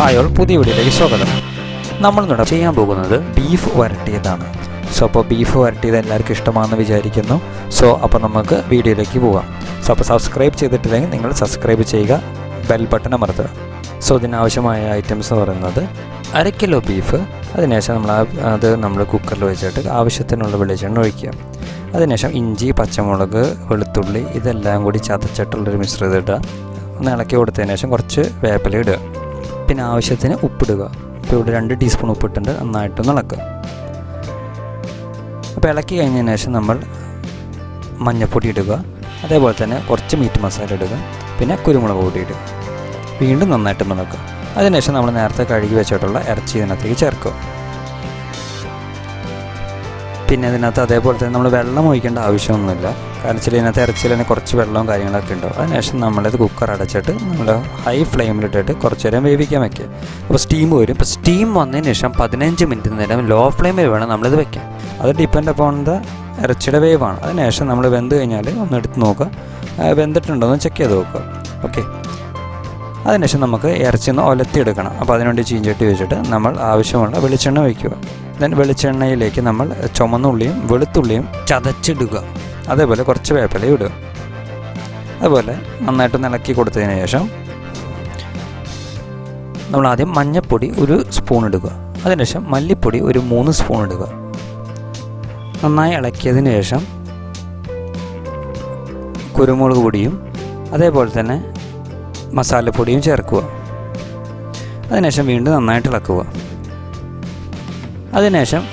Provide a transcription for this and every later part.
Hi all, പുതിയ വീഡിയോയിലേക്ക് സ്വാഗതം. നമ്മളിവിടെ ചെയ്യാൻ പോകുന്നത് ബീഫ് വരട്ടിയതാണ്. സോ അപ്പോൾ ബീഫ് വരട്ടിയത് എല്ലാവർക്കും ഇഷ്ടമാണെന്ന് വിചാരിക്കുന്നു. സോ അപ്പോൾ നമുക്ക് വീഡിയോയിലേക്ക് പോകാം. സോ അപ്പോൾ സബ്സ്ക്രൈബ് ചെയ്തിട്ടില്ലെങ്കിൽ നിങ്ങൾ സബ്സ്ക്രൈബ് ചെയ്യുക, ബെൽ ബട്ടൺ അമർത്തുക. സോ ഇതിനാവശ്യമായ ഐറ്റംസ് എന്ന് പറയുന്നത് 1 കിലോ ബീഫ്. അതിനുശേഷം നമ്മൾ കുക്കറിൽ വെച്ചിട്ട് ആവശ്യത്തിനുള്ള വെളിച്ചെണ്ണ ഒഴിക്കുക. അതിനുശേഷം ഇഞ്ചി, പച്ചമുളക്, വെളുത്തുള്ളി ഇതെല്ലാം കൂടി ചതച്ചിട്ടുള്ളൊരു മിശ്രിതം ഇടുക. ഒന്ന് ഇളക്കി കൊടുത്തതിന് ശേഷം കുറച്ച് വേപ്പില ഇടുക. പിന്നെ ആവശ്യത്തിന് ഉപ്പിടുക. ഇപ്പോൾ ഇവിടെ 2 ടീസ്പൂൺ ഉപ്പിട്ടുണ്ട്. നന്നായിട്ടൊന്ന് ഇളക്കുക. അപ്പോൾ ഇളക്കി കഴിഞ്ഞതിന് ശേഷം നമ്മൾ മഞ്ഞൾപ്പൊടി ഇടുക. അതേപോലെ തന്നെ കുറച്ച് മീറ്റ് മസാല ഇടുക. പിന്നെ കുരുമുളക് പൊടി ഇടുക. വീണ്ടും നന്നായിട്ടൊന്ന് ഇളക്കുക. അതിനുശേഷം നമ്മൾ നേരത്തെ കഴുകി വെച്ചിട്ടുള്ള ഇറച്ചി ഇതിനകത്തേക്ക് ചേർക്കുക. പിന്നെ ഇതിനകത്ത് അതേപോലെ തന്നെ നമ്മൾ വെള്ളം ഒഴിക്കേണ്ട ആവശ്യമൊന്നുമില്ല. കാരണം വെച്ചാൽ ഇതിനകത്ത് ഇറച്ചിയിൽ തന്നെ കുറച്ച് വെള്ളവും കാര്യങ്ങളൊക്കെ ഉണ്ടാവും. അതിനുശേഷം നമ്മളിത് കുക്കർ അടച്ചിട്ട് നമ്മൾ ഹൈ ഫ്ലെയിമിലിട്ടിട്ട് കുറച്ച് നേരം വേവിക്കാൻ വയ്ക്കുക. അപ്പോൾ സ്റ്റീം വരും. ഇപ്പോൾ സ്റ്റീം വന്നതിന് ശേഷം 15 മിനിറ്റ് നേരം ലോ ഫ്ലെയിമിൽ വേണം നമ്മളിത് വയ്ക്കാൻ. അത് ഡിപ്പെൻഡ് അപ്പോൺ ദ ഇറച്ചിയുടെ വേവാണ്. അതിനുശേഷം നമ്മൾ വെന്ത് കഴിഞ്ഞാൽ ഒന്ന് എടുത്ത് നോക്കുക, വെന്തിട്ടുണ്ടോ എന്ന് ചെക്ക് ചെയ്ത് നോക്കുക. ഓക്കെ, അതിനുശേഷം നമുക്ക് ഇറച്ചി ഒന്ന് ഒലത്തിയെടുക്കണം. അപ്പോൾ അതിനുവേണ്ടി ചീഞ്ചട്ടി വെച്ചിട്ട് നമ്മൾ ആവശ്യമുള്ള വെളിച്ചെണ്ണ വയ്ക്കുക. ദെൻ വെളിച്ചെണ്ണയിലേക്ക് നമ്മൾ ചുമന്നുള്ളിയും വെളുത്തുള്ളിയും ചതച്ചിടുക. അതേപോലെ കുറച്ച് വേപ്പില ഇടുക. അതുപോലെ നന്നായിട്ട് ഇളക്കി കൊടുത്തതിന് ശേഷം നമ്മൾ ആദ്യം മഞ്ഞൾപ്പൊടി 1 സ്പൂൺ ഇടുക. അതിനുശേഷം മല്ലിപ്പൊടി 3 സ്പൂൺ ഇടുക. നന്നായി ഇളക്കിയതിന് ശേഷം കുരുമുളക് പൊടിയും അതേപോലെ തന്നെ മസാലപ്പൊടിയും ചേർക്കുക. അതിനുശേഷം വീണ്ടും നന്നായിട്ട് ഇളക്കുക. അതിനുശേഷം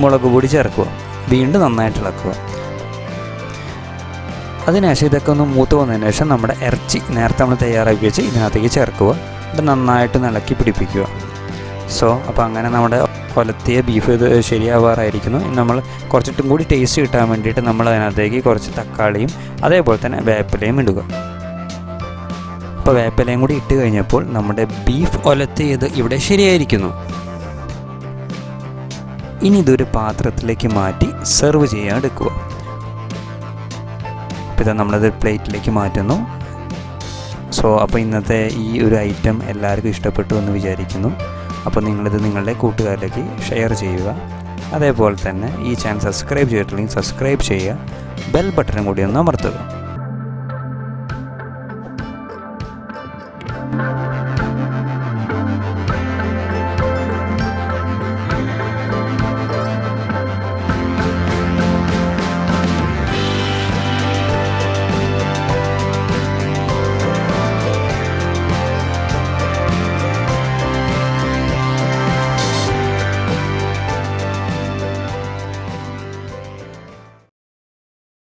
മുളക് പൊടി ചേർക്കുക. വീണ്ടും നന്നായിട്ട് ഇളക്കുക. അതിനുശേഷം ഇതൊക്കെ ഒന്ന് മൂത്ത് വന്നതിന് ശേഷം നമ്മുടെ ഇറച്ചി നേരത്തെ നമ്മൾ തയ്യാറാക്കി വെച്ച് ഇതിനകത്തേക്ക് ചേർക്കുക. ഇത് നന്നായിട്ട് ഇളക്കി പിടിപ്പിക്കുക. സോ അപ്പോൾ അങ്ങനെ നമ്മുടെ ഒലത്തിയ ബീഫ് ഇത് ശരിയാവാറായിരിക്കുന്നു. നമ്മൾ കുറച്ചിട്ടും കൂടി ടേസ്റ്റ് കിട്ടാൻ വേണ്ടിയിട്ട് നമ്മൾ അതിനകത്തേക്ക് കുറച്ച് തക്കാളിയും അതേപോലെ തന്നെ വേപ്പിലയും ഇടുക. അപ്പോൾ വേപ്പിലയും കൂടി ഇട്ട് കഴിഞ്ഞപ്പോൾ നമ്മുടെ ബീഫ് ഒലത്തിയത് ഇവിടെ ശരിയായിരിക്കുന്നു. ഇനി ഇതൊരു പാത്രത്തിലേക്ക് മാറ്റി സെർവ് ചെയ്യാൻ എടുക്കുക. അപ്പോൾ ഇത് നമ്മളത് പ്ലേറ്റിലേക്ക് മാറ്റുന്നു. സോ അപ്പോൾ ഇന്നത്തെ ഈ ഒരു ഐറ്റം എല്ലാവർക്കും ഇഷ്ടപ്പെട്ടു എന്ന് വിചാരിക്കുന്നു. അപ്പോൾ നിങ്ങളിത് നിങ്ങളുടെ കൂട്ടുകാരിലേക്ക് ഷെയർ ചെയ്യുക. അതേപോലെ തന്നെ ഈ ചാനൽ സബ്സ്ക്രൈബ് ചെയ്തിട്ടില്ലെങ്കിൽ സബ്സ്ക്രൈബ് ചെയ്യുക. ബെൽ ബട്ടണും കൂടി ഒന്ന് അമർത്തുക.